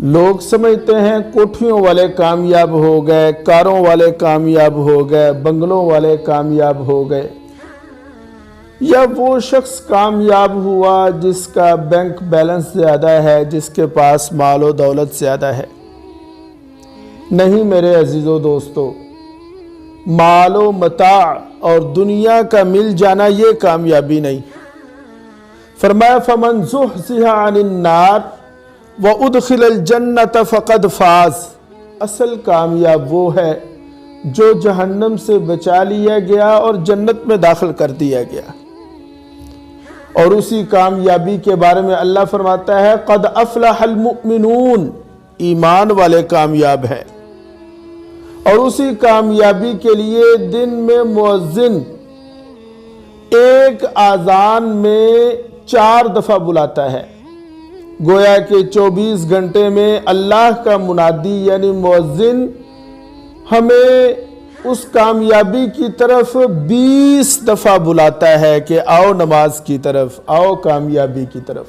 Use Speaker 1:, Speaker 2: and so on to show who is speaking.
Speaker 1: لوگ سمجھتے ہیں کوٹھیوں والے کامیاب ہو گئے، کاروں والے کامیاب ہو گئے، بنگلوں والے کامیاب ہو گئے، یا وہ شخص کامیاب ہوا جس کا بینک بیلنس زیادہ ہے، جس کے پاس مال و دولت زیادہ ہے۔ نہیں میرے عزیزو دوستو، مال و متاع اور دنیا کا مل جانا یہ کامیابی نہیں۔ فرمایا فَمَنْ زُحْزِحَ عَنِ النَّارِ وَأُدْخِلَ الْجَنَّةَ فَقَدْ فَازَ۔ اصل کامیاب وہ ہے جو جہنم سے بچا لیا گیا اور جنت میں داخل کر دیا گیا۔ اور اسی کامیابی کے بارے میں اللہ فرماتا ہے قَدْ أَفْلَحَ الْمُؤْمِنُونَ، ایمان والے کامیاب ہیں۔ اور اسی کامیابی کے لیے دن میں مؤذن ایک اذان میں 4 دفعہ بلاتا ہے، گویا کہ 24 گھنٹے میں اللہ کا منادی یعنی مؤذن ہمیں اس کامیابی کی طرف 20 دفعہ بلاتا ہے کہ آؤ نماز کی طرف، آؤ کامیابی کی طرف۔